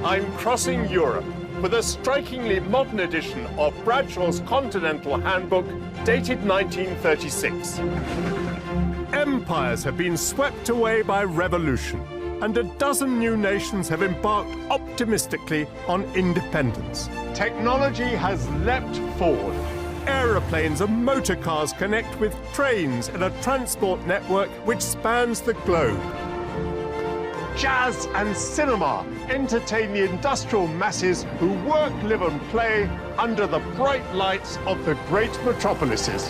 I'm crossing Europe with a strikingly modern edition of Bradshaw's Continental Handbook, dated 1936. Empires have been swept away by revolution, and a dozen new nations have embarked optimistically on independence. Technology has leapt forward. Aeroplanes and motor cars connect with trains in a transport network which spans the globe. Jazz and cinema entertain the industrial masses who work, live and play under the bright lights of the great metropolises.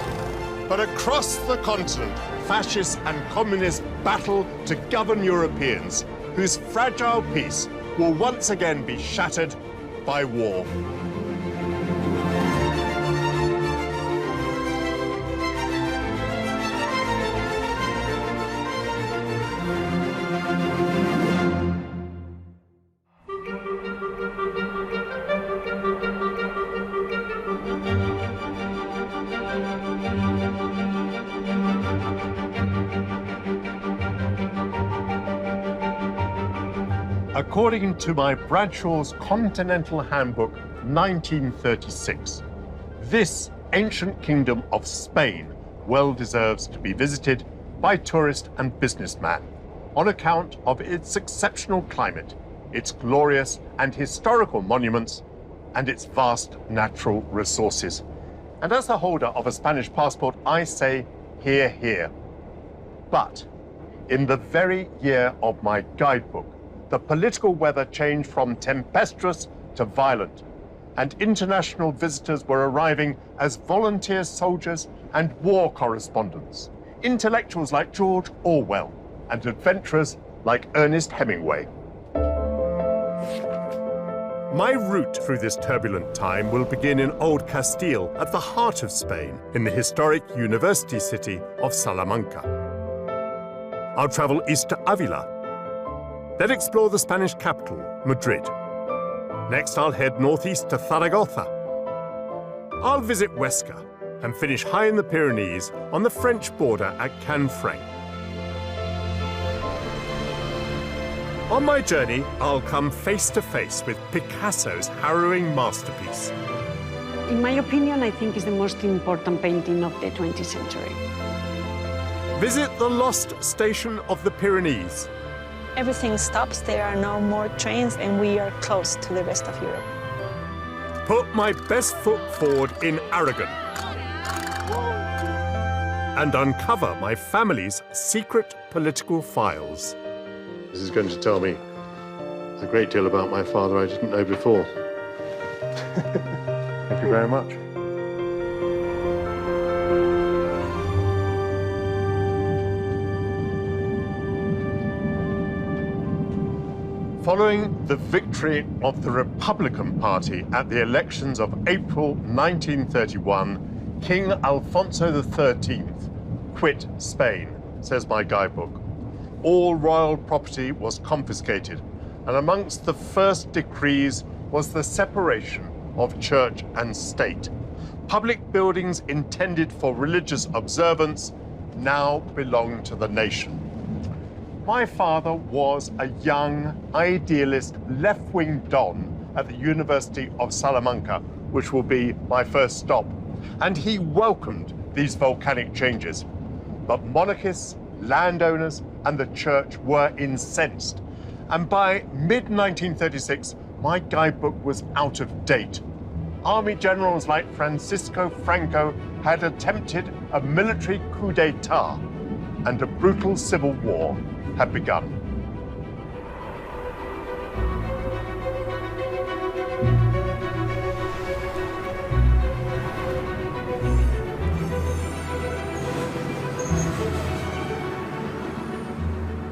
But across the continent, fascists and communists battle to govern Europeans, whose fragile peace will once again be shattered by war. According to my Bradshaw's Continental Handbook, 1936, this ancient kingdom of Spain well deserves to be visited by tourist and businessman on account of its exceptional climate, its glorious and historical monuments, and its vast natural resources. And as the holder of a Spanish passport, I say, hear, hear. But in the very year of my guidebook, the political weather changed from tempestuous to violent, and international visitors were arriving as volunteer soldiers and war correspondents, intellectuals like George Orwell, and adventurers like Ernest Hemingway. My route through this turbulent time will begin in Old Castile, at the heart of Spain, in the historic university city of Salamanca. I'll travel east to Avila, then explore the Spanish capital, Madrid. Next, I'll head northeast to Zaragoza. I'll visit Huesca and finish high in the Pyrenees on the French border at Canfranc. On my journey, I'll come face to face with Picasso's harrowing masterpiece. In my opinion, I think it's the most important painting of the 20th century. Visit the lost station of the Pyrenees. Everything stops, there are no more trains, and we are close to the rest of Europe. Put my best foot forward in Aragon. And uncover my family's secret political files. This is going to tell me a great deal about my father I didn't know before. Thank you very much. Following the victory of the Republican Party at the elections of April 1931, King Alfonso XIII quit Spain, says my guidebook. All royal property was confiscated, and amongst the first decrees was the separation of church and state. Public buildings intended for religious observance now belong to the nation. My father was a young, idealist, left-wing don at the University of Salamanca, which will be my first stop, and he welcomed these volcanic changes. But monarchists, landowners, and the church were incensed, and by mid-1936, my guidebook was out of date. Army generals like Francisco Franco had attempted a military coup d'etat, and a brutal civil war had begun.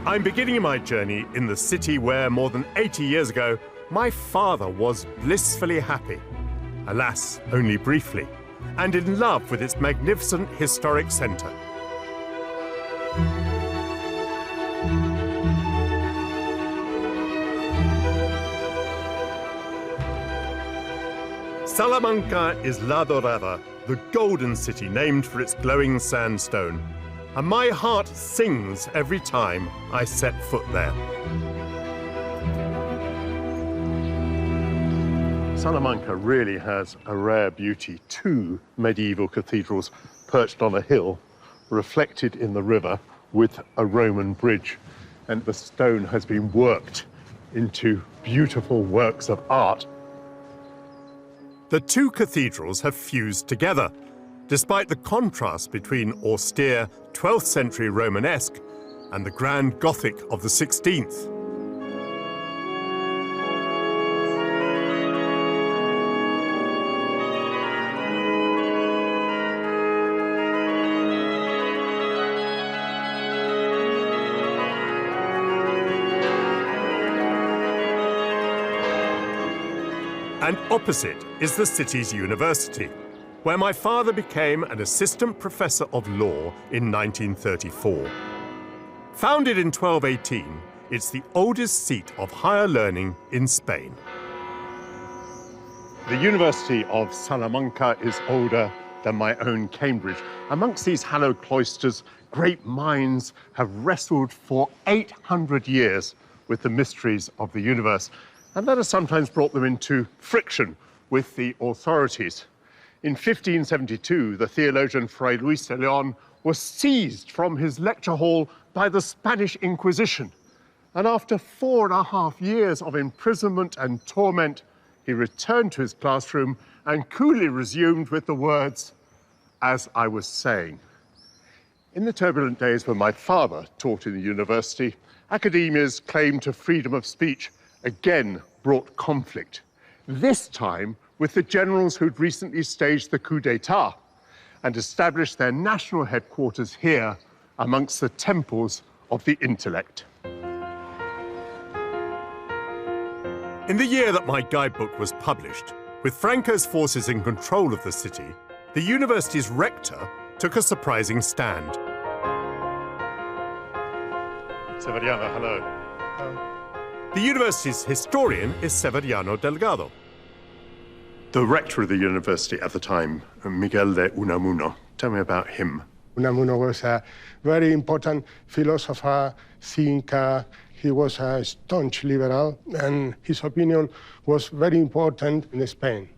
I'm beginning my journey in the city where, more than 80 years ago, my father was blissfully happy. Alas, only briefly, and in love with its magnificent historic centre. Salamanca is La Dorada, the golden city named for its glowing sandstone. and my heart sings every time I set foot there. Salamanca really has a rare beauty. Two medieval cathedrals perched on a hill, reflected in the river with a Roman bridge. And the stone has been worked into beautiful works of art. The two cathedrals have fused together, despite the contrast between austere 12th century Romanesque and the grand Gothic of the 16th. And opposite is the city's university, where my father became an assistant professor of law in 1934. Founded in 1218, it's the oldest seat of higher learning in Spain. The University of Salamanca is older than my own Cambridge. Amongst these hallowed cloisters, great minds have wrestled for 800 years with the mysteries of the universe. And that has sometimes brought them into friction with the authorities. In 1572, the theologian Fray Luis de Leon was seized from his lecture hall by the Spanish Inquisition. And after 4.5 years of imprisonment and torment, he returned to his classroom and coolly resumed with the words, "As I was saying." In the turbulent days when my father taught in the university, academia's claim to freedom of speech again brought conflict, this time with the generals who'd recently staged the coup d'etat and established their national headquarters here amongst the temples of the intellect. In the year that my guidebook was published, with Franco's forces in control of the city, the university's rector took a surprising stand. Severiano, hello. The university's historian is Severiano Delgado. The rector of the university at the time, Miguel de Unamuno. Tell me about him. Unamuno was a very important philosopher, thinker. He was a staunch liberal, and his opinion was very important in Spain.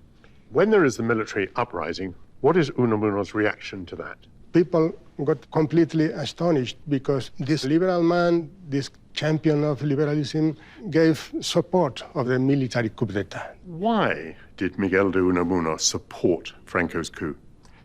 When there is a military uprising, what is Unamuno's reaction to that? People got completely astonished because this liberal man, this champion of liberalism, gave support of the military coup d'etat. Why did Miguel de Unamuno support Franco's coup?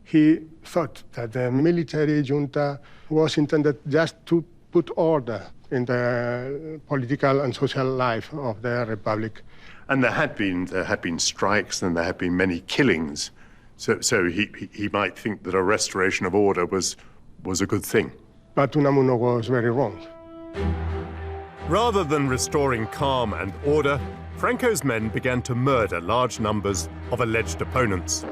He thought that the military junta was intended just to put order in the political and social life of the republic. And there had been strikes, and there had been many killings. So he might think that a restoration of order was a good thing. But Unamuno was very wrong. Rather than restoring calm and order, Franco's men began to murder large numbers of alleged opponents.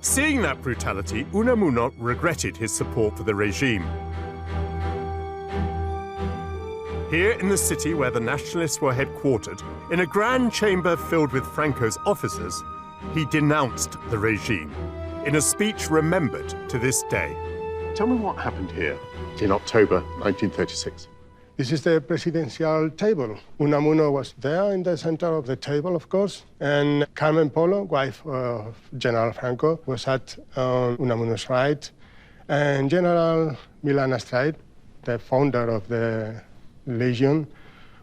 Seeing that brutality, Unamuno regretted his support for the regime. Here in the city where the nationalists were headquartered, in a grand chamber filled with Franco's officers, he denounced the regime in a speech remembered to this day. Tell me what happened here in October 1936. This is the presidential table. Unamuno was there in the center of the table, of course, and Carmen Polo, wife of General Franco, was at Unamuno's right, and General Milan Astride, the founder of the Legion,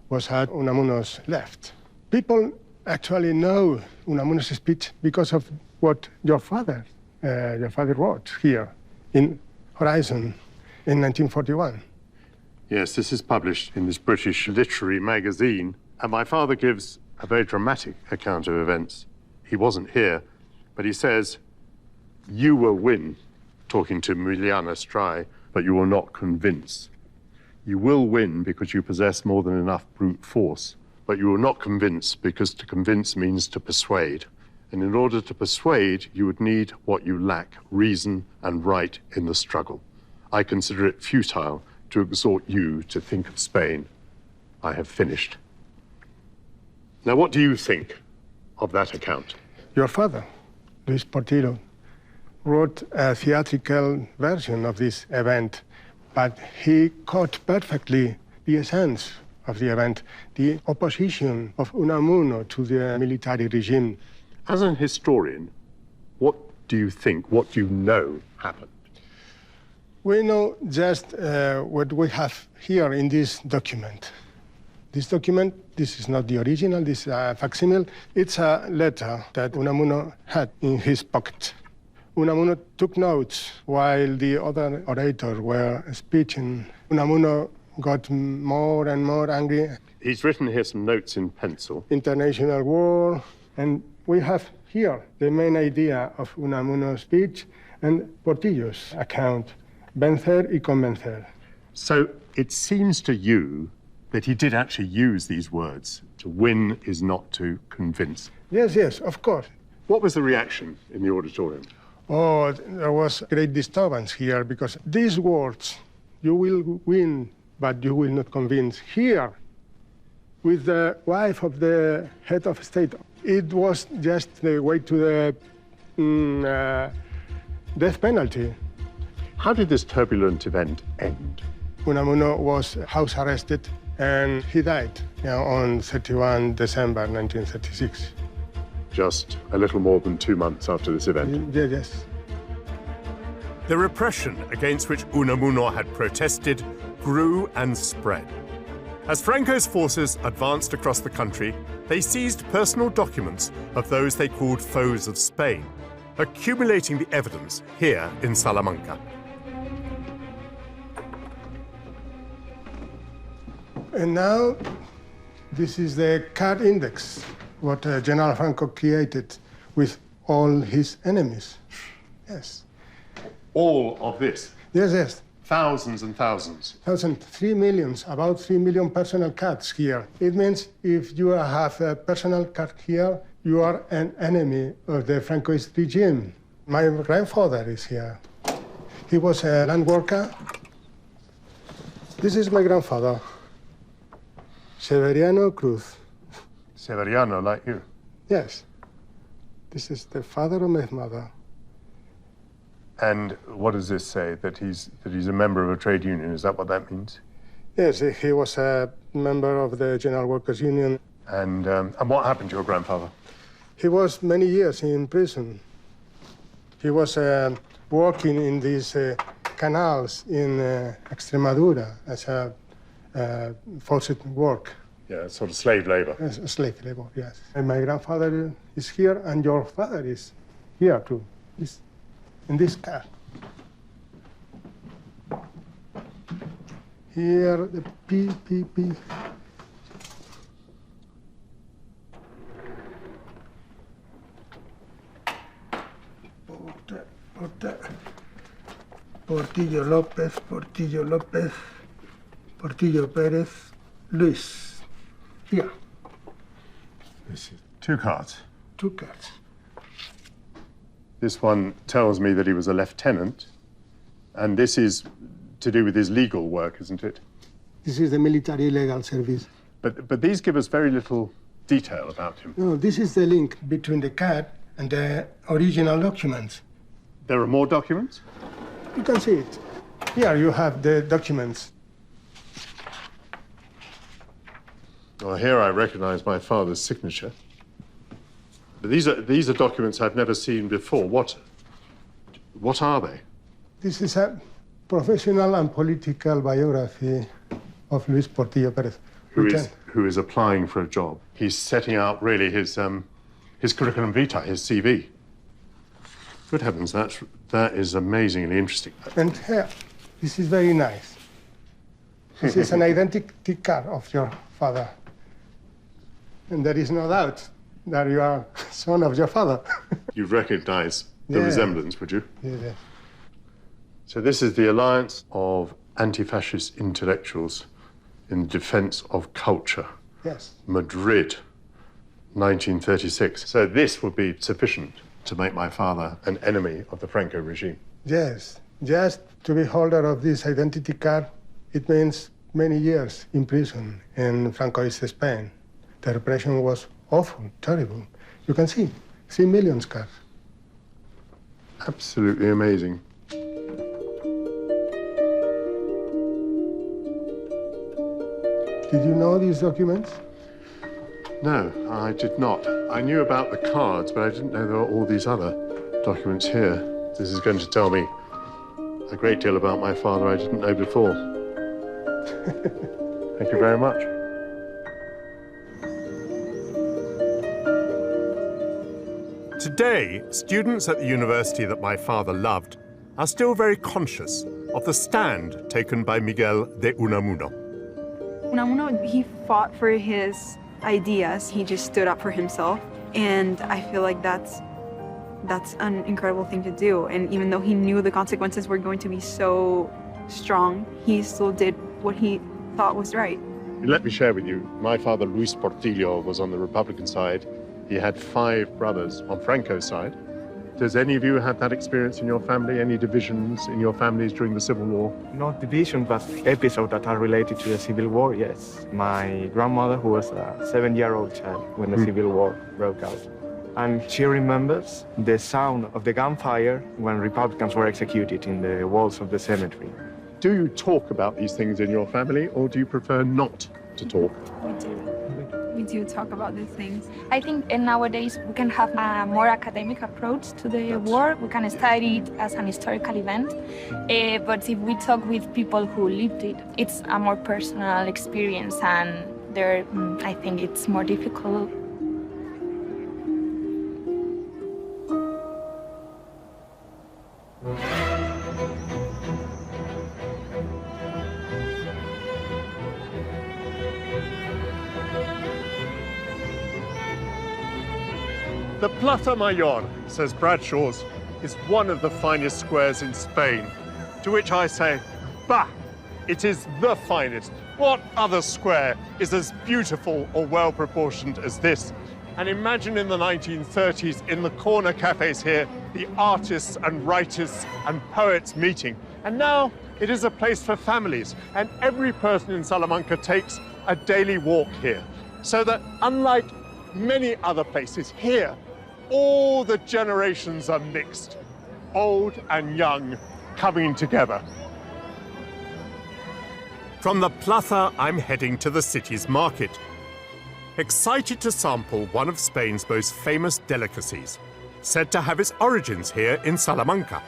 was at Unamuno's left. People actually know Unamuno's speech because of what your father wrote here in Horizon in 1941. Yes, this is published in this British literary magazine, and my father gives a very dramatic account of events. He wasn't here, but he says, "You will win," talking to Milan Astride, "but you will not convince. You will win because you possess more than enough brute force, but you will not convince because to convince means to persuade. And in order to persuade, you would need what you lack, reason and right in the struggle. I consider it futile to exhort you to think of Spain. I have finished." Now, what do you think of that account? Your father, Luis Portillo, wrote a theatrical version of this event, but he caught perfectly the essence of the event, the opposition of Unamuno to the military regime. As an historian, what do you think, what do you know happened? We know just what we have here in this document. This document, this is not the original, this is a facsimile. It's a letter that Unamuno had in his pocket. Unamuno took notes while the other orators were speaking. Unamuno got more and more angry. He's written here some notes in pencil. International war, and we have here the main idea of Unamuno's speech and Portillo's account, vencer y convencer. So it seems to you that he did actually use these words. To win is not to convince. Yes, yes, of course. What was the reaction in the auditorium? Oh, there was great disturbance here because these words, you will win, but you will not convince. Here, with the wife of the head of state, it was just the way to the death penalty. How did this turbulent event end? Unamuno was house arrested and he died on 31 December 1936. Just a little more than 2 months after this event. Yes. The repression against which Unamuno had protested grew and spread. As Franco's forces advanced across the country, they seized personal documents of those they called foes of Spain, accumulating the evidence here in Salamanca. And now, this is the card index, what General Franco created with all his enemies. Yes. All of this? Yes, yes. Thousands and thousands. 3 million, about 3 million personal cards here. It means if you have a personal card here, you are an enemy of the Francoist regime. My grandfather is here. He was a land worker. This is my grandfather, Severiano Cruz. Severiano, like you? Yes. This is the father of my mother. And what does this say? That he's a member of a trade union? Is that what that means? Yes, he was a member of the General Workers' Union. And what happened to your grandfather? He was many years in prison. He was working in these canals in Extremadura as a forced work. Yeah, sort of slave labor. Yes, slave labor, yes. And my grandfather is here, and your father is here too. He's in this car. Here, the PPP. Portillo López, Portillo López, Portillo Pérez, Luis. Here. This is 2 cards. 2 cards. This one tells me that he was a lieutenant, and this is to do with his legal work, isn't it? This is the military legal service. But these give us very little detail about him. No, this is the link between the card and the original documents. There are more documents? You can see it. Here you have the documents. Well, here I recognize my father's signature. But these are documents I've never seen before. What are they? This is a professional and political biography of Luis Portillo Pérez. Who is applying for a job. He's setting out really his curriculum vitae, his CV. Good heavens, that is amazingly interesting. And here, this is very nice. This is an identity card of your father. And there is no doubt that you are son of your father. You'd recognize the resemblance, would you? Yes. So this is the Alliance of Anti-Fascist Intellectuals in Defense of Culture. Yes. Madrid, 1936. So this would be sufficient to make my father an enemy of the Franco regime. Yes. Just to be holder of this identity card, it means many years in prison in Francoist Spain. The repression was awful, terrible. You can see, 3 million scars. Absolutely amazing. Did you know these documents? No, I did not. I knew about the cards, but I didn't know there were all these other documents here. This is going to tell me a great deal about my father I didn't know before. Thank you very much. Today, students at the university that my father loved are still very conscious of the stand taken by Miguel de Unamuno. Unamuno, he fought for his ideas. He just stood up for himself. And I feel like that's an incredible thing to do. And even though he knew the consequences were going to be so strong, he still did what he thought was right. Let me share with you, my father, Luis Portillo, was on the Republican side. He had 5 brothers on Franco's side. Does any of you have that experience in your family? Any divisions in your families during the Civil War? Not division, but episodes that are related to the Civil War, yes. My grandmother, who was a 7-year-old child when the Civil War broke out. And she remembers the sound of the gunfire when Republicans were executed in the walls of the cemetery. Do you talk about these things in your family, or do you prefer not to talk? We do talk about these things. I think nowadays we can have a more academic approach to the war. We can study it as an historical event. But if we talk with people who lived it, it's a more personal experience, and there, I think it's more difficult. The Plaza Mayor, says Bradshaw's, is one of the finest squares in Spain. To which I say, bah, it is the finest. What other square is as beautiful or well-proportioned as this? And imagine in the 1930s, in the corner cafes here, the artists and writers and poets meeting. And now it is a place for families, and every person in Salamanca takes a daily walk here. So that unlike many other places here, all the generations are mixed, old and young, coming together. From the plaza, I'm heading to the city's market. Excited to sample one of Spain's most famous delicacies, said to have its origins here in Salamanca.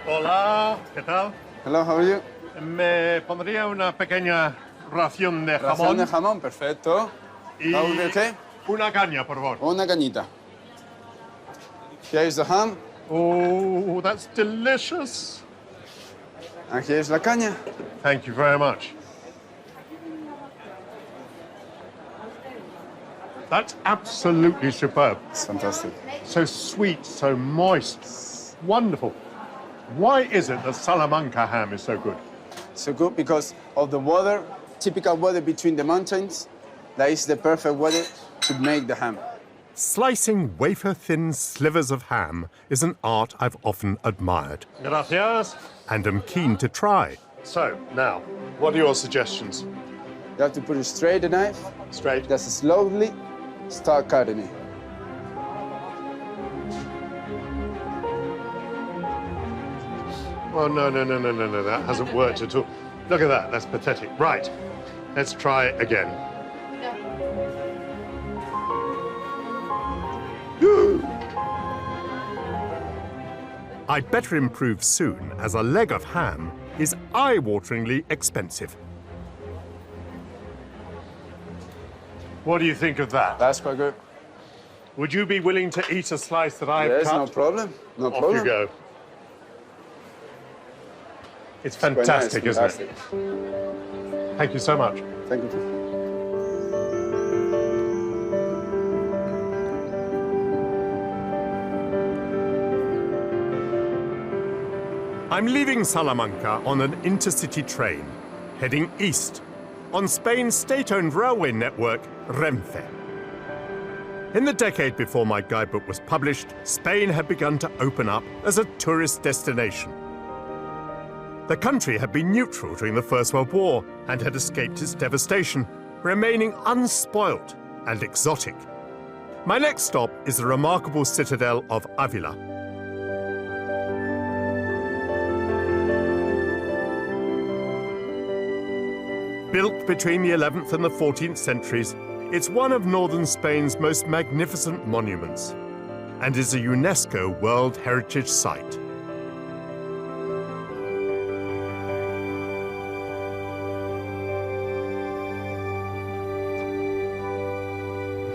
Hola, ¿qué tal? Hello, how are you? Me pondría una pequeña ración de jamón. Ración de jamón, perfecto. Y That will be okay? una caña, por favor. Una cañita. Here is the ham, Oh, that's delicious. and here is la caña. Thank you very much. That's absolutely superb. It's fantastic. So sweet, so moist, wonderful. Why is it that Salamanca ham is so good? So good because of the weather, typical weather between the mountains. That is the perfect weather to make the ham. Slicing wafer-thin slivers of ham is an art I've often admired. Gracias. And am keen to try. So, now, what are your suggestions? You have to put it straight the knife, Straight. just slowly start cutting it. Oh, no, that hasn't worked at all. Look at that, that's pathetic. Right, let's try again. I'd better improve soon, as a leg of ham is eye-wateringly expensive. What do you think of that? That's quite good. Would you be willing to eat a slice that I've Yes, cut? no problem. No Off problem. you go. It's Quite nice, fantastic, isn't fantastic. it? Thank you so much. Thank you. I'm leaving Salamanca on an intercity train, heading east, on Spain's state-owned railway network, Renfe. In the decade before my guidebook was published, Spain had begun to open up as a tourist destination. The country had been neutral during the First World War and had escaped its devastation, remaining unspoilt and exotic. My next stop is the remarkable citadel of Avila. Built between the 11th and the 14th centuries, it's one of northern Spain's most magnificent monuments and is a UNESCO World Heritage Site.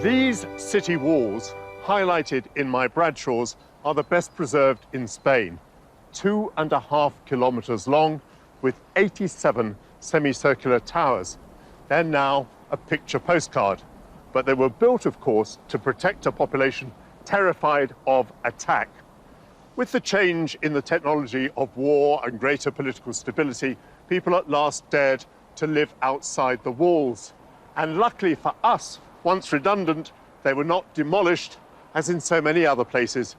These city walls, highlighted in my Bradshaws, are the best preserved in Spain. 2.5 kilometers long with 87 semicircular towers. They're now a picture postcard, but they were built, of course, to protect a population terrified of attack. With the change in the technology of war and greater political stability, people at last dared to live outside the walls. And luckily for us, once redundant, they were not demolished, as in so many other places.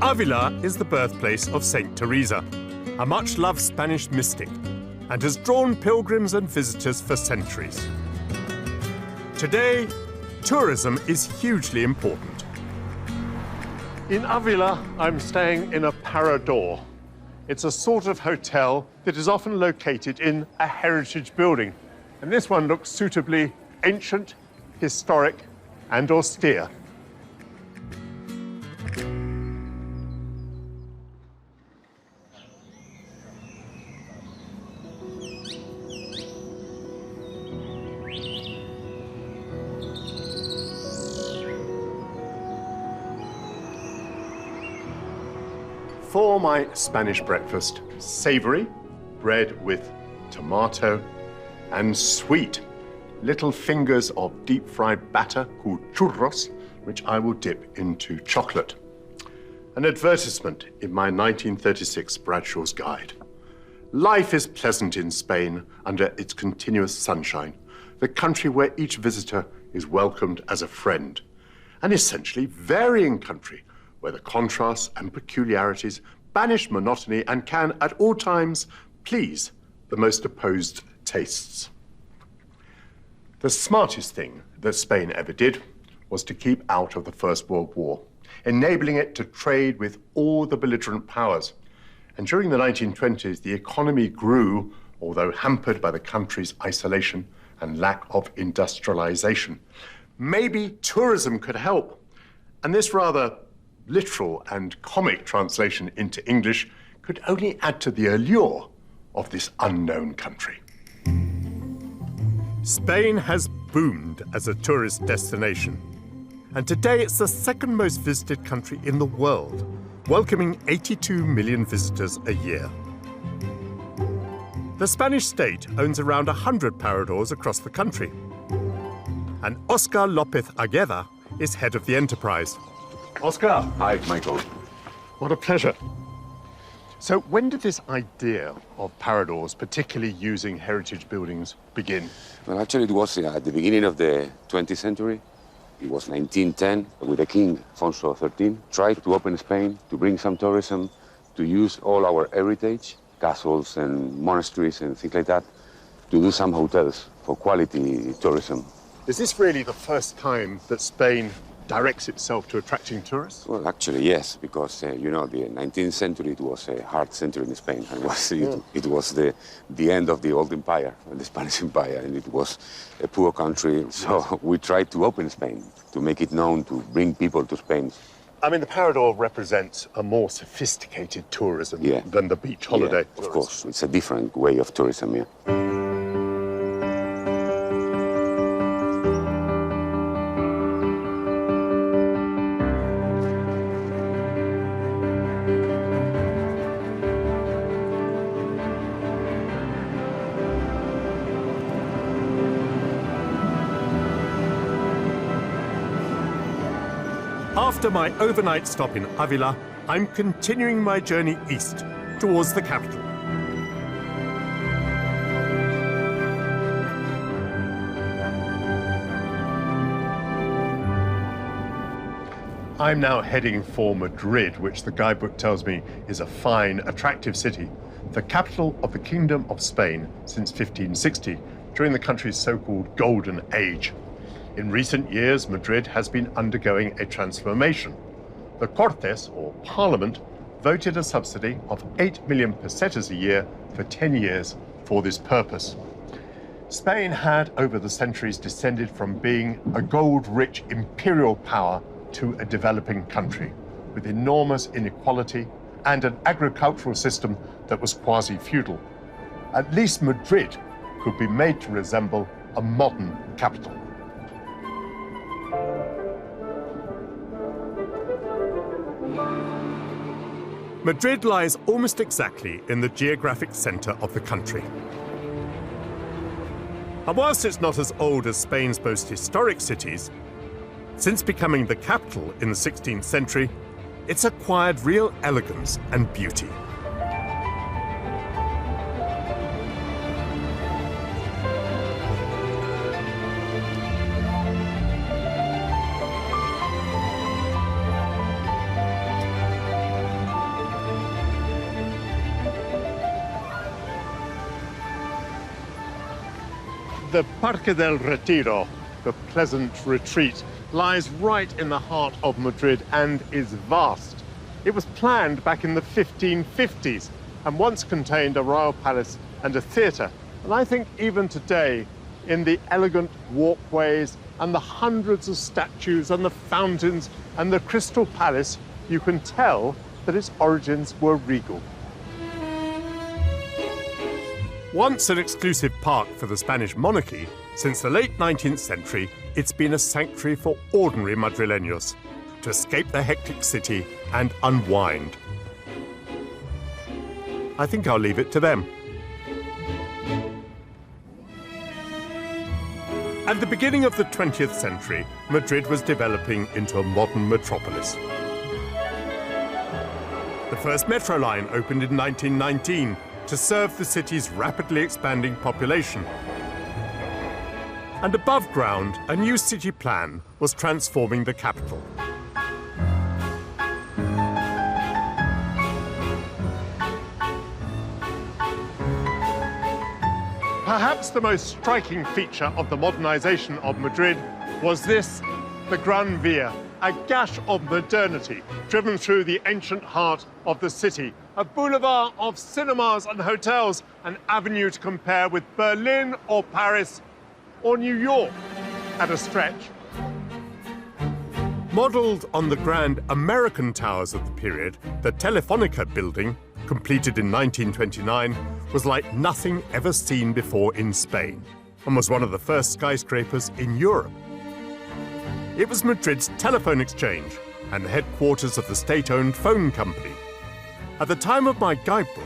Avila is the birthplace of Saint Teresa, a much-loved Spanish mystic, and has drawn pilgrims and visitors for centuries. Today, tourism is hugely important. In Avila, I'm staying in a parador. It's a sort of hotel that is often located in a heritage building. And this one looks suitably ancient, historic, and austere. For my Spanish breakfast, savory, bread with tomato, and sweet, little fingers of deep-fried batter called churros, which I will dip into chocolate. An advertisement in my 1936 Bradshaw's Guide. Life is pleasant in Spain under its continuous sunshine, the country where each visitor is welcomed as a friend. An essentially varying country where the contrasts and peculiarities banish monotony and can, at all times, please the most opposed tastes. The smartest thing that Spain ever did was to keep out of the First World War, enabling it to trade with all the belligerent powers. And during the 1920s, the economy grew, although hampered by the country's isolation and lack of industrialization. Maybe tourism could help. And this rather literal and comic translation into English could only add to the allure of this unknown country. Spain has boomed as a tourist destination, and today it's the second most visited country in the world, welcoming 82 million visitors a year. The Spanish state owns around 100 paradors across the country, and Oscar López Agueda is head of the enterprise. Oscar. Hi, Michael. What a pleasure. So when did this idea of paradors, particularly using heritage buildings, begin? Well, actually, it was at the beginning of the 20th century. It was 1910, with the King Alfonso XIII, tried to open Spain, to bring some tourism, to use all our heritage, castles and monasteries and things like that, to do some hotels for quality tourism. Is this really the first time that Spain directs itself to attracting tourists? Well, actually, yes, because, you know, the 19th century, it was a hard century in Spain. And it was the end of the old empire, the Spanish Empire, and it was a poor country. So we tried to open Spain, to make it known, to bring people to Spain. I mean, the parador represents a more sophisticated tourism than the beach holiday. Yeah, of course, it's a different way of tourism, yeah. After my overnight stop in Avila, I'm continuing my journey east, towards the capital. I'm now heading for Madrid, which the guidebook tells me is a fine, attractive city, the capital of the Kingdom of Spain since 1560, during the country's so-called Golden Age. In recent years, Madrid has been undergoing a transformation. The Cortes, or Parliament, voted a subsidy of 8 million pesetas a year for 10 years for this purpose. Spain had, over the centuries, descended from being a gold-rich imperial power to a developing country, with enormous inequality and an agricultural system that was quasi-feudal. At least Madrid could be made to resemble a modern capital. Madrid lies almost exactly in the geographic centre of the country. And whilst it's not as old as Spain's most historic cities, since becoming the capital in the 16th century, it's acquired real elegance and beauty. The Parque del Retiro, the pleasant retreat, lies right in the heart of Madrid and is vast. It was planned back in the 1550s and once contained a royal palace and a theatre. And I think even today, in the elegant walkways and the hundreds of statues and the fountains and the Crystal Palace, you can tell that its origins were regal. Once an exclusive park for the Spanish monarchy, since the late 19th century, it's been a sanctuary for ordinary Madrileños to escape the hectic city and unwind. I think I'll leave it to them. At the beginning of the 20th century, Madrid was developing into a modern metropolis. The first metro line opened in 1919 to serve the city's rapidly expanding population. And above ground, a new city plan was transforming the capital. Perhaps the most striking feature of the modernization of Madrid was this, the Gran Via, a gash of modernity driven through the ancient heart of the city. A boulevard of cinemas and hotels, an avenue to compare with Berlin or Paris or New York at a stretch. Modelled on the grand American towers of the period, the Telefonica building, completed in 1929, was like nothing ever seen before in Spain and was one of the first skyscrapers in Europe. It was Madrid's telephone exchange and the headquarters of the state-owned phone company. At the time of my guidebook,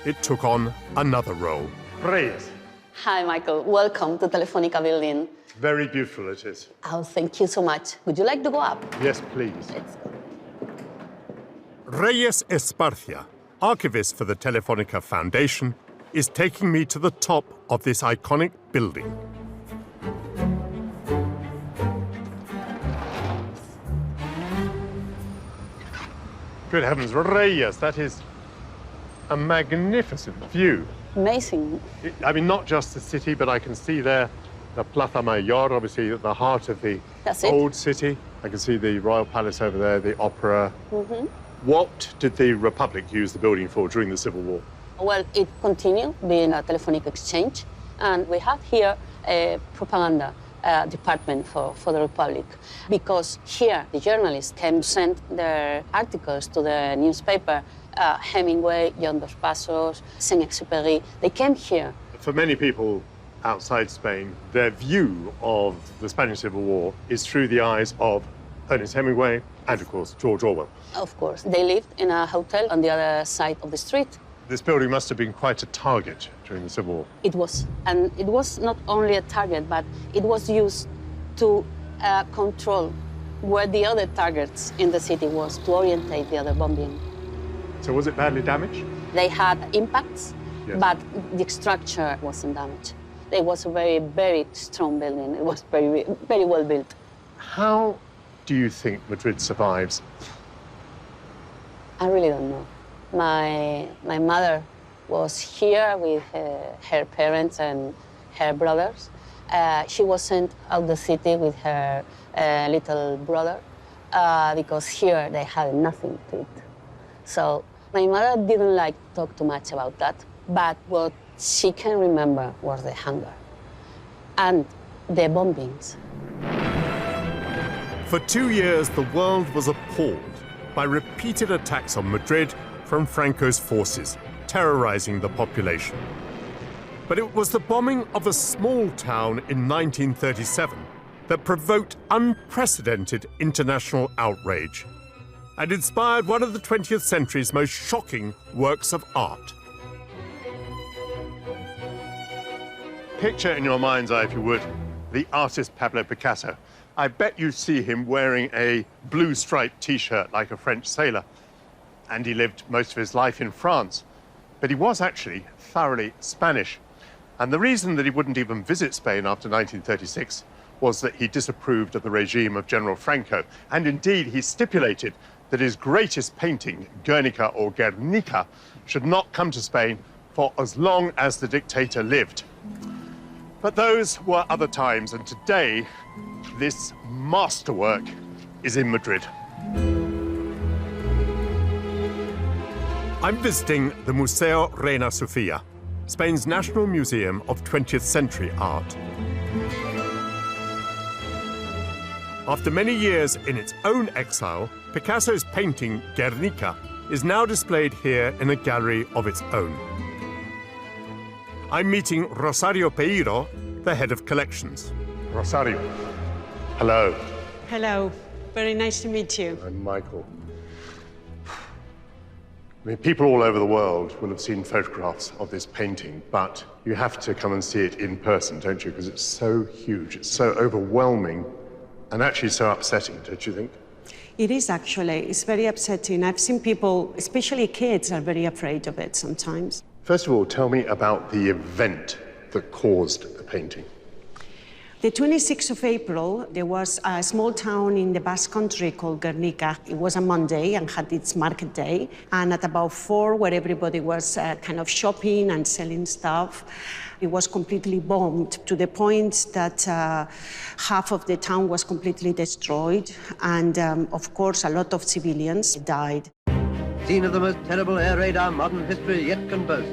it took on another role. Reyes. Hi, Michael. Welcome to Telefonica building. Very beautiful it is. Oh, thank you so much. Would you like to go up? Yes, please. Let's go. Reyes Esparcia, archivist for the Telefonica Foundation, is taking me to the top of this iconic building. Good heavens, Reyes, that is a magnificent view. Amazing. I mean, not just the city, but I can see there the Plaza Mayor, obviously at the heart of the old city. I can see the Royal Palace over there, the Opera. What did the Republic use the building for during the Civil War? Well, it continued being a telephonic exchange, and we have here a propaganda department for the Republic, because here the journalists can send their articles to the newspaper. Hemingway, John Dos Passos, Saint-Exupéry, they came here. For many people outside Spain, their view of the Spanish Civil War is through the eyes of Ernest Hemingway and, of course, George Orwell. Of course. They lived in a hotel on the other side of the street. This building must have been quite a target during the Civil War. It was. And it was not only a target, but it was used to control where the other targets in the city was, to orientate the other bombing. So was it badly damaged? They had impacts, yes, but the structure wasn't damaged. It was a very, very strong building. It was very, very well built. How do you think Madrid survives? I really don't know. My mother was here with her parents and her brothers, She was sent out of the city with her little brother because here they had nothing to eat. So my mother didn't like to talk too much about that, but what she can remember was the hunger and the bombings. For 2 years, the world was appalled by repeated attacks on Madrid from Franco's forces, terrorizing the population. But it was the bombing of a small town in 1937 that provoked unprecedented international outrage and inspired one of the 20th century's most shocking works of art. Picture in your mind's eye, if you would, the artist Pablo Picasso. I bet you see him wearing a blue striped T-shirt like a French sailor. And he lived most of his life in France. But he was actually thoroughly Spanish. And the reason that he wouldn't even visit Spain after 1936 was that he disapproved of the regime of General Franco. And indeed, he stipulated that his greatest painting, Guernica or Guernica, should not come to Spain for as long as the dictator lived. But those were other times, and today, this masterwork is in Madrid. I'm visiting the Museo Reina Sofía, Spain's national museum of 20th century art. After many years in its own exile, Picasso's painting Guernica is now displayed here in a gallery of its own. I'm meeting Rosario Peiro, the head of collections. Rosario, hello. Hello. Very nice to meet you. I'm Michael. I mean, people all over the world will have seen photographs of this painting, but you have to come and see it in person, don't you? Because it's so huge, it's so overwhelming, and actually so upsetting, don't you think? It is actually. It's very upsetting. I've seen people, especially kids, are very afraid of it sometimes. First of all, tell me about the event that caused the painting. The 26th of April, there was a small town in the Basque Country called Guernica. It was a Monday and had its market day. And at about 4, where everybody was kind of shopping and selling stuff, it was completely bombed to the point that half of the town was completely destroyed. And of course, a lot of civilians died. Scene of the most terrible air raid our modern history yet can boast.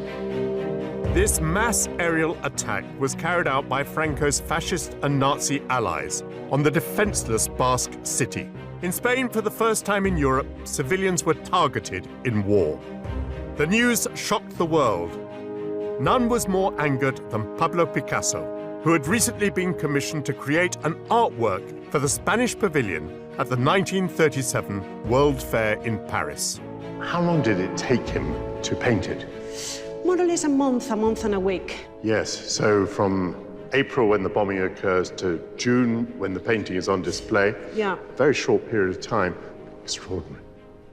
This mass aerial attack was carried out by Franco's fascist and Nazi allies on the defenseless Basque city. In Spain, for the first time in Europe, civilians were targeted in war. The news shocked the world. None was more angered than Pablo Picasso, who had recently been commissioned to create an artwork for the Spanish pavilion at the 1937 World Fair in Paris. How long did it take him to paint it? More or less a month and a week. Yes, so from April when the bombing occurs to June when the painting is on display. Yeah. A very short period of time. Extraordinary.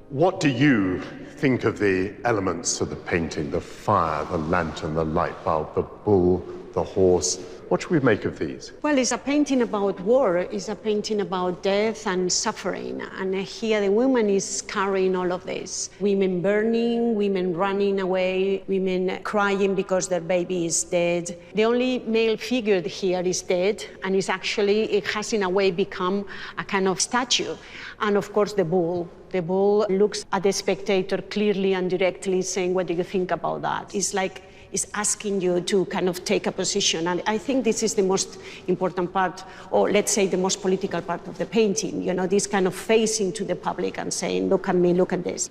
What do you think of the elements of the painting? The fire, the lantern, the light bulb, the bull, the horse. What should we make of these? Well, it's a painting about war. It's a painting about death and suffering. And here the woman is carrying all of this. Women burning, women running away, women crying because their baby is dead. The only male figure here is dead, and it's actually, it has in a way become a kind of statue. And of course, the bull. The bull looks at the spectator clearly and directly saying, what do you think about that? It's like, is asking you to kind of take a position. And I think this is the most important part, or let's say the most political part of the painting, you know, this kind of facing to the public and saying, look at me, look at this.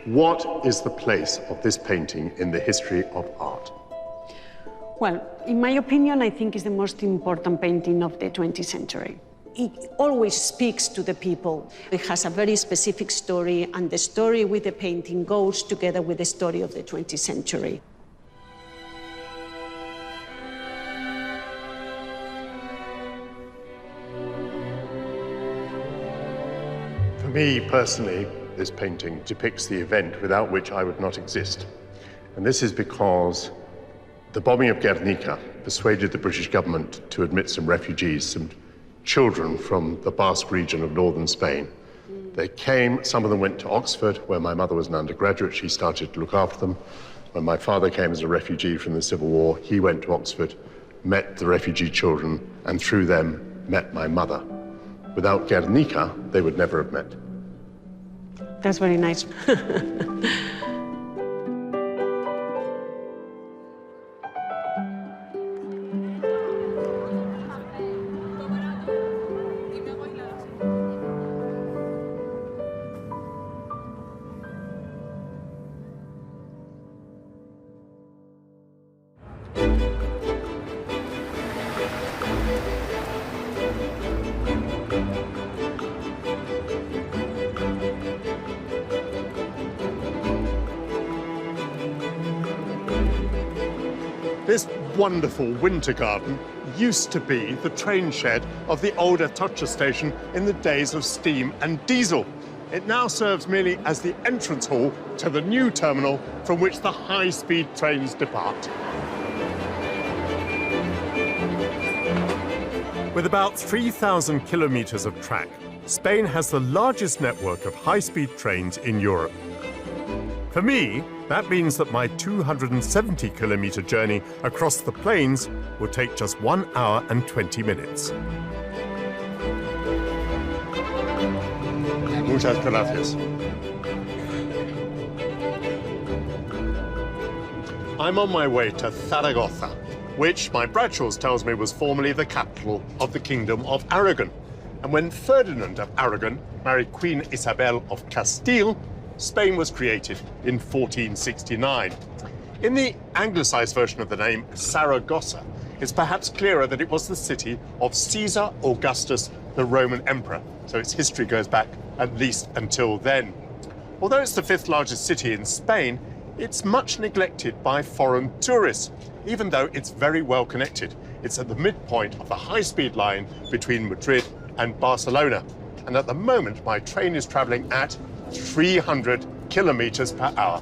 What is the place of this painting in the history of art? Well, in my opinion, I think it's the most important painting of the 20th century. It always speaks to the people. It has a very specific story, and the story with the painting goes together with the story of the 20th century. For me, personally, this painting depicts the event without which I would not exist. And this is because the bombing of Guernica persuaded the British government to admit some refugees, some children from the Basque region of northern Spain. They came, some of them went to Oxford, where my mother was an undergraduate. She started to look after them. When my father came as a refugee from the Civil War, he went to Oxford met the refugee children, and through them met my mother. Without Guernica, they would never have met. That's very nice. This wonderful winter garden used to be the train shed of the old Atocha station in the days of steam and diesel. It now serves merely as the entrance hall to the new terminal from which the high-speed trains depart. With about 3,000 kilometers of track, Spain has the largest network of high-speed trains in Europe. For me, that means that my 270-kilometer journey across the plains will take just 1 hour and 20 minutes. Muchas gracias. I'm on my way to Zaragoza, which my Bradshaws tells me was formerly the capital of the Kingdom of Aragon. And when Ferdinand of Aragon married Queen Isabel of Castile, Spain was created in 1469. In the anglicized version of the name, Saragossa, it's perhaps clearer that it was the city of Caesar Augustus, the Roman emperor, so its history goes back at least until then. Although it's the 5th largest city in Spain, it's much neglected by foreign tourists, even though it's very well connected. It's at the midpoint of the high-speed line between Madrid and Barcelona. And at the moment, my train is traveling at 300 kilometers per hour.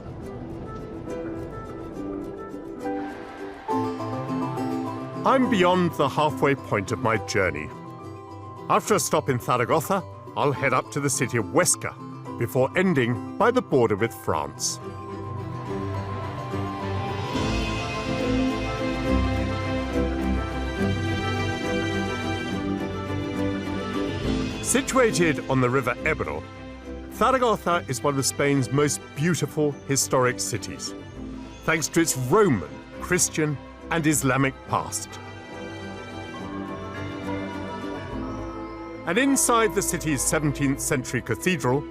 I'm beyond the halfway point of my journey. After a stop in Zaragoza, I'll head up to the city of Huesca before ending by the border with France. Situated on the river Ebro, Zaragoza is one of Spain's most beautiful historic cities, thanks to its Roman, Christian, and Islamic past. And inside the city's 17th century cathedral,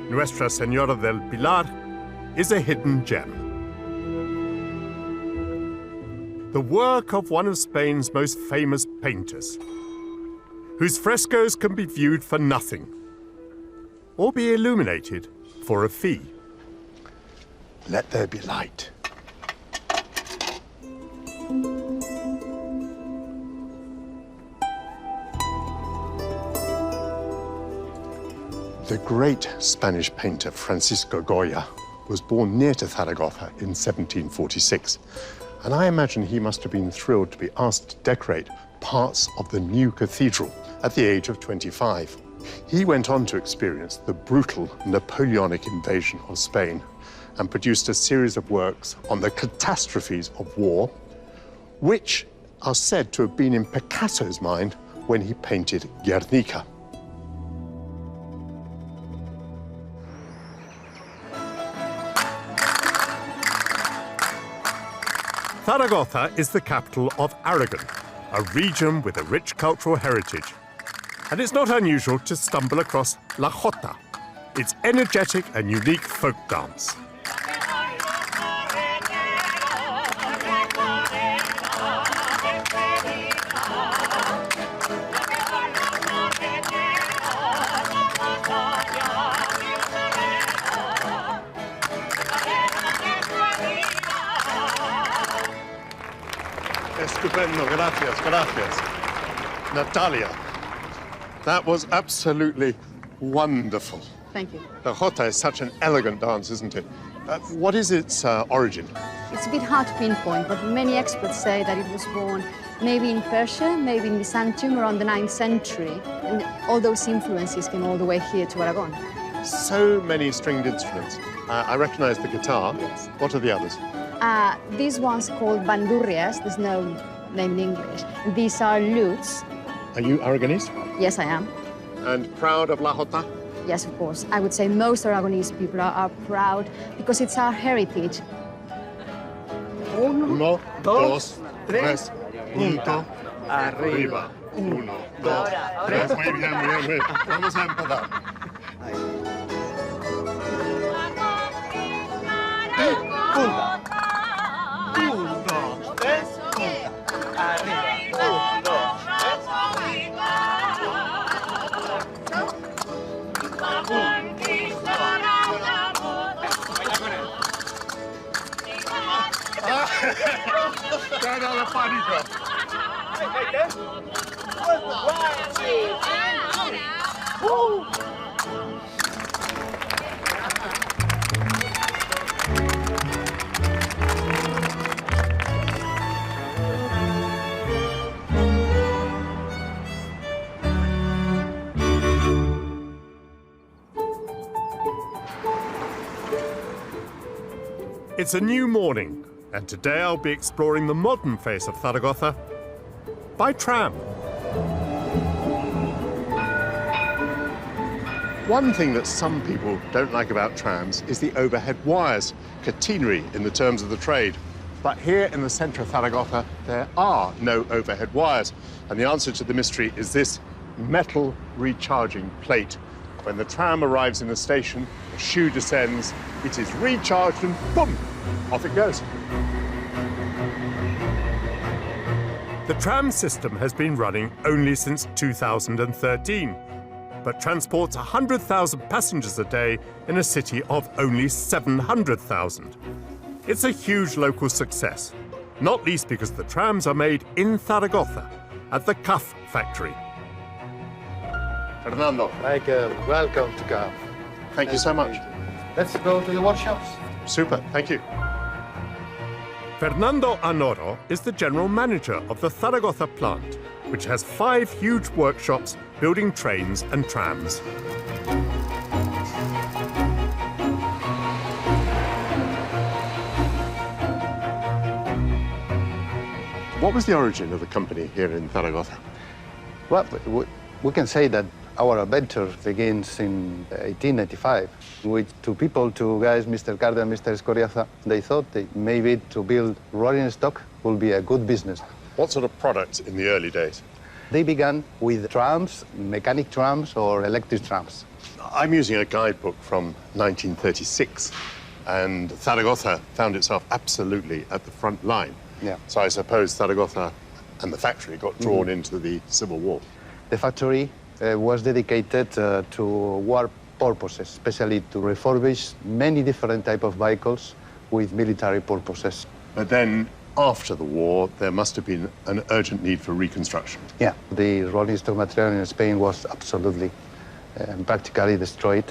Nuestra Señora del Pilar is a hidden gem. The work of one of Spain's most famous painters, whose frescoes can be viewed for nothing, or be illuminated for a fee. Let there be light. The great Spanish painter Francisco Goya was born near to Zaragoza in 1746, and I imagine he must have been thrilled to be asked to decorate parts of the new cathedral at the age of 25. He went on to experience the brutal Napoleonic invasion of Spain and produced a series of works on the catastrophes of war, which are said to have been in Picasso's mind when he painted Guernica. Zaragoza is the capital of Aragon, a region with a rich cultural heritage. And it's not unusual to stumble across La Jota, its energetic and unique folk dance. Estupendo, gracias, gracias. Natalia, that was absolutely wonderful. Thank you. The Jota is such an elegant dance, isn't it? What is its origin? It's a bit hard to pinpoint, but many experts say that it was born maybe in Persia, maybe in Byzantium around the 9th century. And all those influences came all the way here to Aragon. So many stringed instruments. I recognize the guitar. Yes. What are the others? These ones called bandurrias. There's no name in English. These are lutes. Are you Aragonese? Yes, I am. And proud of La Jota? Yes, of course. I would say most Aragonese people are proud because it's our heritage. Uno, dos, tres, punto, arriba. Uno, dos, tres. Muy bien, muy bien, muy bien. Vamos a empezar. Punta. Un, dos, tres, punta. Arriba. Un, dos, Ya no me pánico. It's a new morning, and today I'll be exploring the modern face of Zaragoza by tram. One thing that some people don't like about trams is the overhead wires, catenary in the terms of the trade. But here in the centre of Zaragoza, there are no overhead wires. And the answer to the mystery is this metal recharging plate. When the tram arrives in the station, the shoe descends, it is recharged and boom, off it goes. The tram system has been running only since 2013, but transports 100,000 passengers a day in a city of only 700,000. It's a huge local success, not least because the trams are made in Zaragoza at the CAF factory. Fernando. Michael, welcome to CAF. Thank you so much. Let's go to the workshops. Super, thank you. Fernando Anoro is the general manager of the Zaragoza plant, which has 5 huge workshops building trains and trams. What was the origin of the company here in Zaragoza? Well, we can say that our adventure begins in 1895 with two guys, Mr. Carter and Mr. Escoriaza. They thought that maybe to build rolling stock would be a good business. What sort of products in the early days? They began with trams, mechanic trams or electric trams. I'm using a guidebook from 1936, and Zaragoza found itself absolutely at the front line. Yeah. So I suppose Zaragoza and the factory got drawn into the Civil War. The factory was dedicated to war purposes, especially to refurbish many different types of vehicles with military purposes. But then, after the war, there must have been an urgent need for reconstruction. Yeah, the rolling stock material in Spain was absolutely practically destroyed.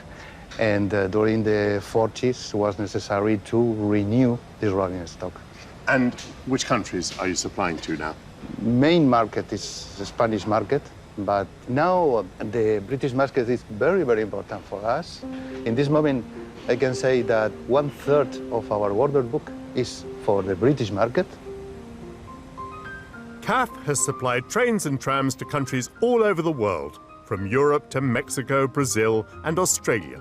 And during the 40s, it was necessary to renew the rolling stock. And which countries are you supplying to now? Main market is the Spanish market, but now the British market is very, very important for us. In this moment, I can say that 1/3 of our order book is for the British market. CAF has supplied trains and trams to countries all over the world, from Europe to Mexico, Brazil, and Australia.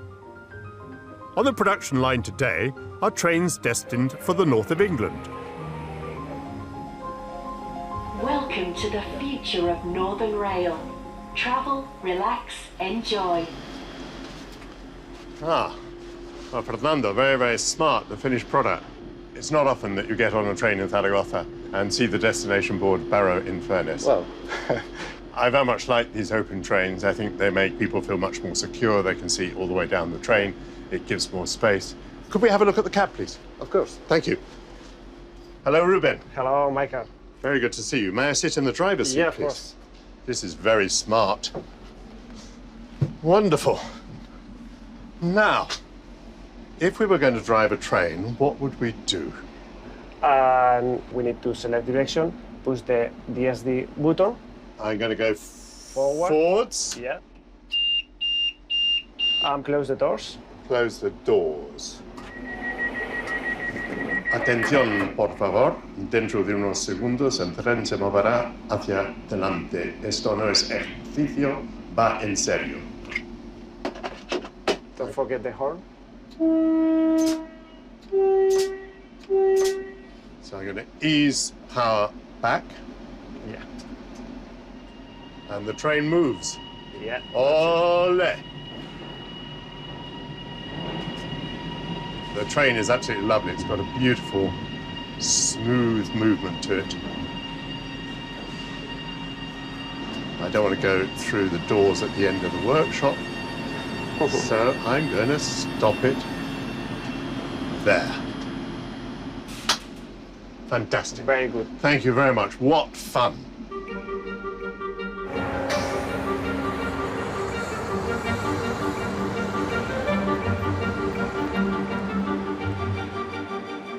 On the production line today are trains destined for the north of England. Welcome to the future of Northern Rail. Travel, relax, enjoy. Well, Fernando, very, very smart, the finished product. It's not often that you get on a train in Zaragoza and see the destination board Barrow in Furness. Well, I very much like these open trains. I think they make people feel much more secure. They can see all the way down the train. It gives more space. Could we have a look at the cab, please? Of course. Thank you. Hello, Ruben. Hello, Michael. Very good to see you. May I sit in the driver's seat, Yeah, of please? course. This is very smart. Wonderful. Now, if we were going to drive a train, what would we do? And we need to select direction, push the DSD button. I'm going to go forwards. Yeah. Close the doors. Close the doors. Atención, por favor. Dentro de unos segundos el tren se moverá hacia delante. Esto no es ejercicio, va en serio. Don't forget the horn. So I'm going to ease power back. Yeah. And the train moves. Yeah. Ole! The train is absolutely lovely. It's got a beautiful, smooth movement to it. I don't want to go through the doors at the end of the workshop, so I'm going to stop it there. Fantastic. Very good. Thank you very much. What fun.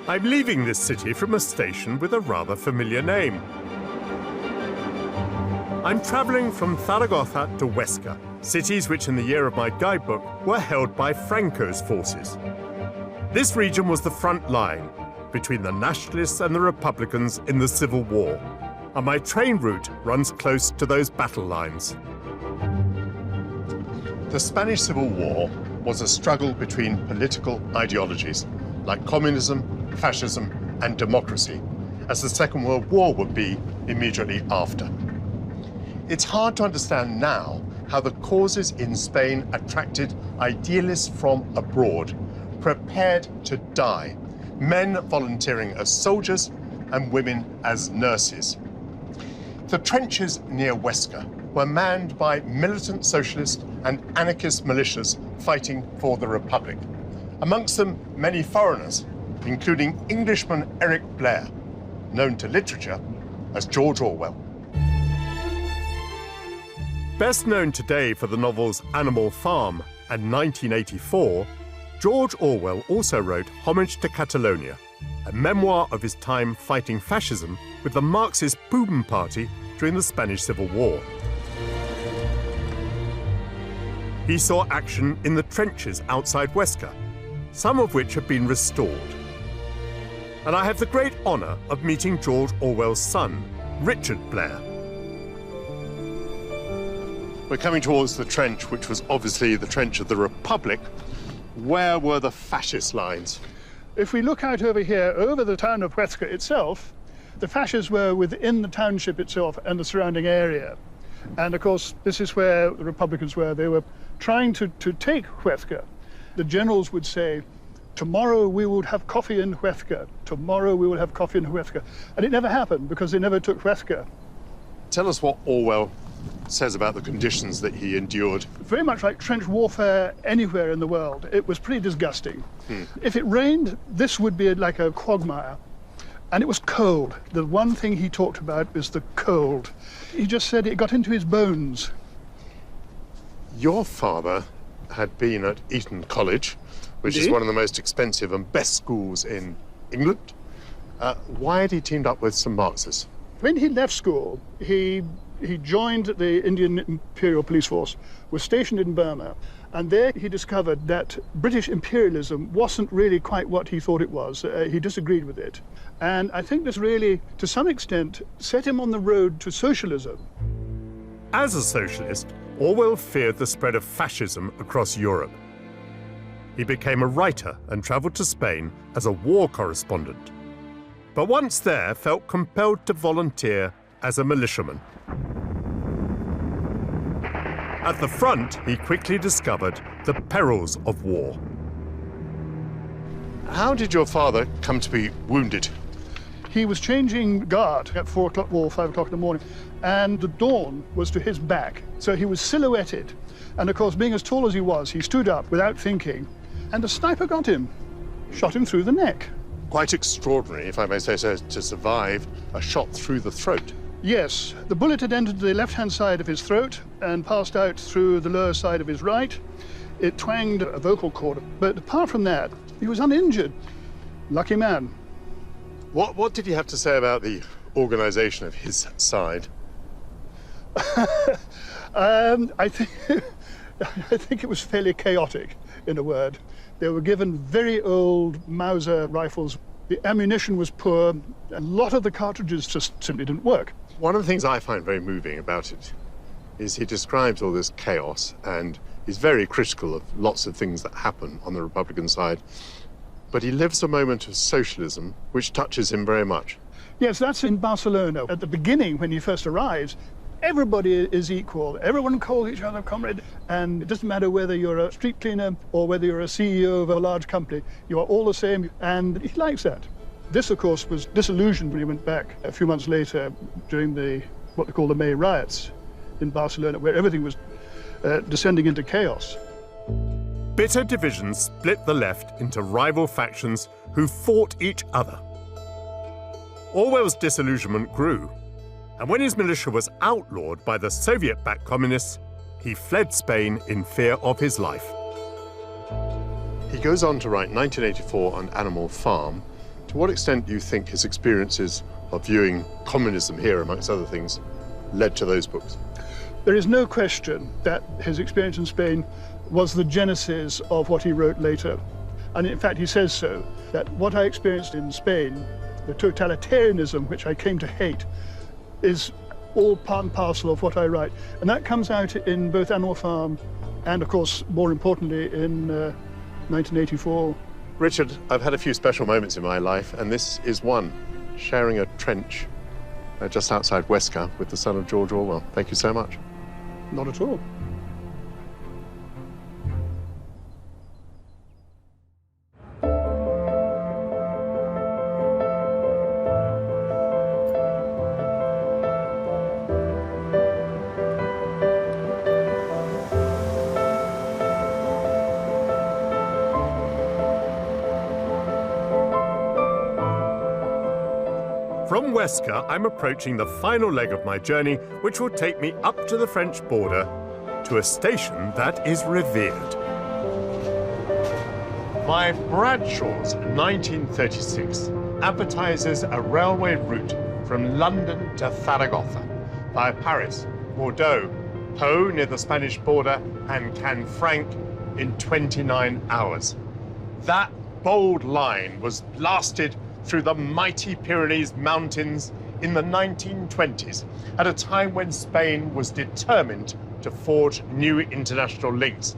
I'm leaving this city from a station with a rather familiar name. I'm travelling from Zaragoza to Huesca, cities which in the year of my guidebook were held by Franco's forces. This region was the front line between the nationalists and the republicans in the Civil War, and my train route runs close to those battle lines. The Spanish Civil War was a struggle between political ideologies like communism, fascism, and democracy, as the Second World War would be immediately after. It's hard to understand now how the causes in Spain attracted idealists from abroad, prepared to die, men volunteering as soldiers and women as nurses. The trenches near Huesca were manned by militant socialist and anarchist militias fighting for the Republic. Amongst them, many foreigners, including Englishman Eric Blair, known to literature as George Orwell. Best known today for the novels Animal Farm and 1984, George Orwell also wrote Homage to Catalonia, a memoir of his time fighting fascism with the Marxist Putin Party during the Spanish Civil War. He saw action in the trenches outside Huesca, some of which have been restored. And I have the great honour of meeting George Orwell's son, Richard Blair. We're coming towards the trench, which was obviously the trench of the Republic. Where were the fascist lines? If we look out over here, over the town of Huesca itself, the fascists were within the township itself and the surrounding area. And of course, this is where the Republicans were. They were trying to take Huesca. The generals would say, tomorrow we will have coffee in Huesca. Tomorrow we will have coffee in Huesca. And it never happened because they never took Huesca. Tell us what Orwell says about the conditions that he endured. Very much like trench warfare anywhere in the world. It was pretty disgusting. If it rained, this would be like a quagmire. And it was cold. The one thing he talked about was the cold. He just said it got into his bones. Your father had been at Eton College, which is one of the most expensive and best schools in England. Why had he teamed up with some Marxists? When he left school, he joined the Indian Imperial Police Force, was stationed in Burma, and there he discovered that British imperialism wasn't really quite what he thought it was. He disagreed with it. And I think this really, to some extent, set him on the road to socialism. As a socialist, Orwell feared the spread of fascism across Europe. He became a writer and travelled to Spain as a war correspondent. But once there, felt compelled to volunteer as a militiaman. At the front, he quickly discovered the perils of war. How did your father come to be wounded? He was changing guard at 4 o'clock or 5 o'clock in the morning, and the dawn was to his back. So he was silhouetted. And of course, being as tall as he was, he stood up without thinking, and a sniper got him, shot him through the neck. Quite extraordinary, if I may say so, to survive a shot through the throat. Yes, the bullet had entered the left-hand side of his throat and passed out through the lower side of his right. It twanged a vocal cord, but apart from that, he was uninjured. Lucky man. What did he have to say about the organisation of his side? I think it was fairly chaotic, in a word. They were given very old Mauser rifles, The ammunition was poor. A lot of the cartridges just simply didn't work. One of the things I find very moving about it is he describes all this chaos, and he's very critical of lots of things that happen on the Republican side. But he lives a moment of socialism which touches him very much. Yes, that's in Barcelona. At the beginning, when he first arrives, everybody is equal. Everyone calls each other comrade, and it doesn't matter whether you're a street cleaner or whether you're a CEO of a large company. You are all the same, and he likes that. This, of course, was disillusioned when he went back a few months later during what they call the May riots in Barcelona, where everything was descending into chaos. Bitter divisions split the left into rival factions who fought each other. Orwell's disillusionment grew, and when his militia was outlawed by the Soviet-backed communists, he fled Spain in fear of his life. He goes on to write 1984 on Animal Farm. To what extent do you think his experiences of viewing communism here, amongst other things, led to those books? There is no question that his experience in Spain was the genesis of what he wrote later. And in fact, he says so, that what I experienced in Spain, the totalitarianism which I came to hate, is all part and parcel of what I write. And that comes out in both Animal Farm and, of course, more importantly, in 1984. Richard, I've had a few special moments in my life, and this is one, sharing a trench just outside Huesca with the son of George Orwell. Thank you so much. Not at all. From Huesca, I'm approaching the final leg of my journey, which will take me up to the French border to a station that is revered. By Bradshaw's 1936 advertises a railway route from London to Zaragoza via Paris, Bordeaux, Po near the Spanish border, and Canfranc in 29 hours. That bold line was blasted through the mighty Pyrenees mountains in the 1920s, at a time when Spain was determined to forge new international links.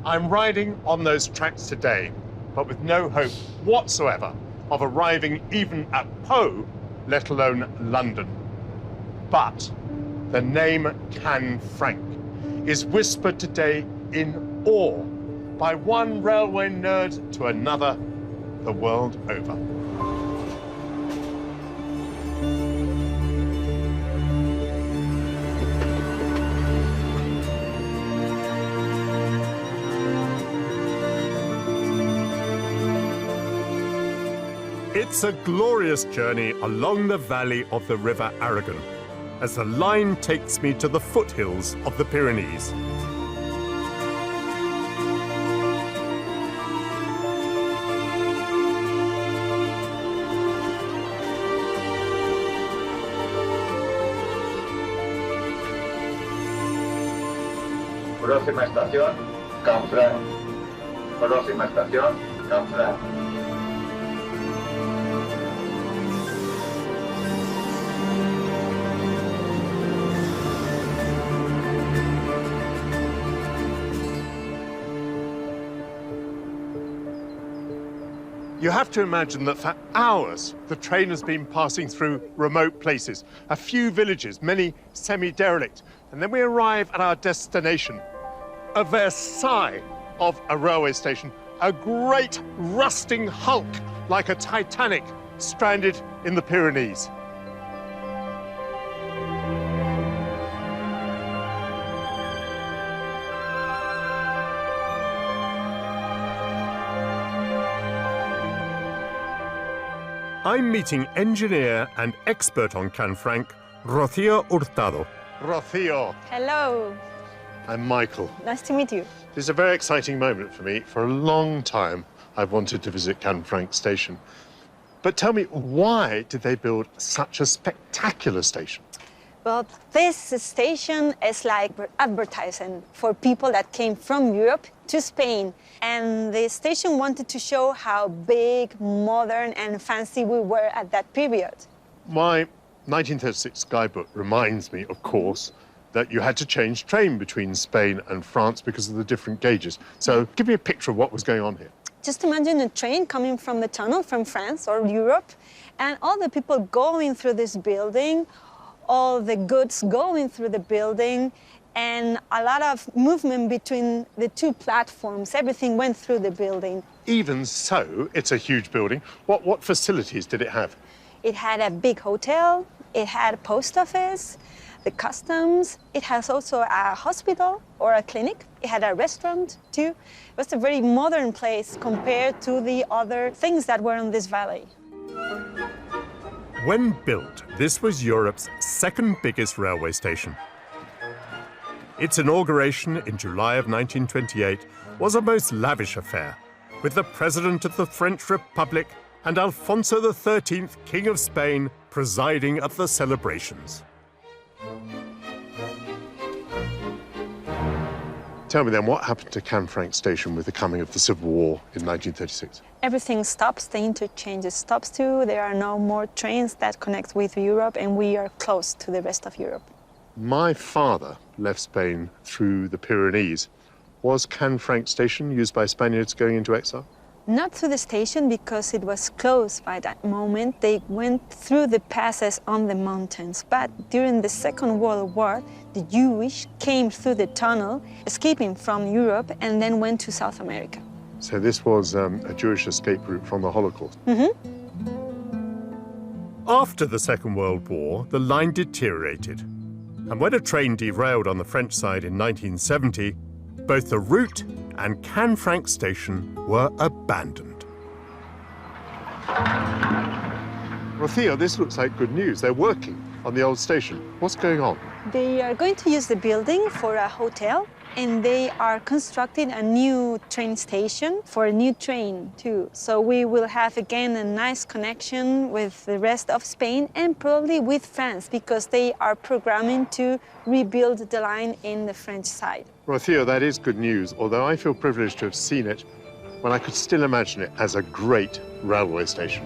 I'm riding on those tracks today, but with no hope whatsoever of arriving even at Po, let alone London. But the name Canfranc is whispered today in awe by one railway nerd to another the world over. It's a glorious journey along the valley of the River Aragon, as the line takes me to the foothills of the Pyrenees. Próxima estación, Canfranc. Próxima estación, Canfranc. You have to imagine that for hours, the train has been passing through remote places, a few villages, many semi-derelict, and then we arrive at our destination, a Versailles of a railway station, a great rusting hulk like a Titanic stranded in the Pyrenees. I'm meeting engineer and expert on Canfranc, Rocío Hurtado. Rocío. Hello. I'm Michael. Nice to meet you. This is a very exciting moment for me. For a long time, I've wanted to visit Canfranc station. But tell me, why did they build such a spectacular station? Well, this station is like advertising for people that came from Europe to Spain. And the station wanted to show how big, modern, and fancy we were at that period. My 1936 guidebook reminds me, of course, that you had to change train between Spain and France because of the different gauges. So give me a picture of what was going on here. Just imagine a train coming from the tunnel from France or Europe, and all the people going through this building, all the goods going through the building, and a lot of movement between the two platforms. Everything went through the building. Even so, it's a huge building. What facilities did it have? It had a big hotel, it had a post office, the customs. It has also a hospital or a clinic. It had a restaurant too. It was a very modern place compared to the other things that were in this valley. When built, this was Europe's second biggest railway station. Its inauguration in July of 1928 was a most lavish affair, with the President of the French Republic and Alfonso XIII, King of Spain, presiding at the celebrations. Tell me then, what happened to Canfranc Station with the coming of the Civil War in 1936? Everything stops, the interchange stops too. There are no more trains that connect with Europe, and we are close to the rest of Europe. My father left Spain through the Pyrenees. Was Canfranc Station used by Spaniards going into exile? Not through the station because it was closed by that moment. They went through the passes on the mountains. But during the Second World War, the Jewish came through the tunnel, escaping from Europe, and then went to South America. So this was a Jewish escape route from the Holocaust. After the Second World War, the line deteriorated. And when a train derailed on the French side in 1970, both the route and Canfranc Station were abandoned. Rocío, this looks like good news. They're working on the old station. What's going on? They are going to use the building for a hotel, and they are constructing a new train station for a new train too. So we will have again a nice connection with the rest of Spain and probably with France, because they are programming to rebuild the line in the French side. Rocío, that is good news, although I feel privileged to have seen it when I could still imagine it as a great railway station.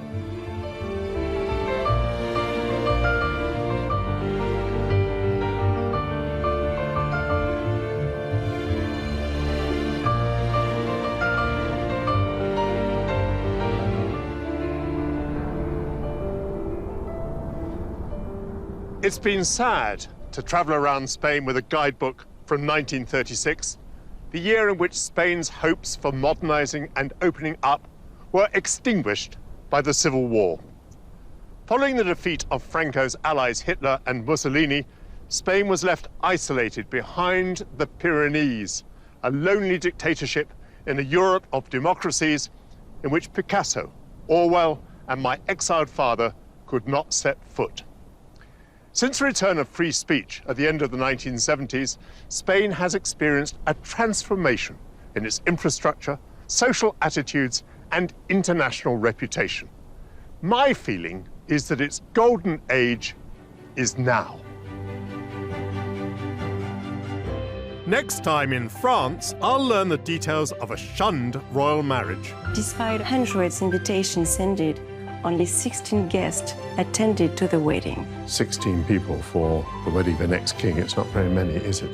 It's been sad to travel around Spain with a guidebook from 1936, the year in which Spain's hopes for modernizing and opening up were extinguished by the Civil War. Following the defeat of Franco's allies Hitler and Mussolini, Spain was left isolated behind the Pyrenees, a lonely dictatorship in a Europe of democracies in which Picasso, Orwell, and my exiled father could not set foot. Since the return of free speech at the end of the 1970s, Spain has experienced a transformation in its infrastructure, social attitudes, and international reputation. My feeling is that its golden age is now. Next time in France, I'll learn the details of a shunned royal marriage. Despite hundreds of invitations sent, only 16 guests attended to the wedding. 16 people for the wedding of the next king. It's not very many, is it?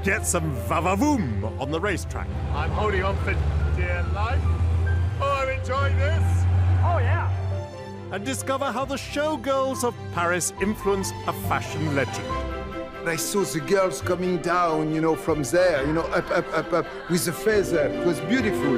Get some va-va-voom on the racetrack. I'm holding on for dear life. Oh, I'm enjoying this. Oh, yeah. And discover how the showgirls of Paris influence a fashion legend. I saw the girls coming down, from there, up, with the feather. It was beautiful.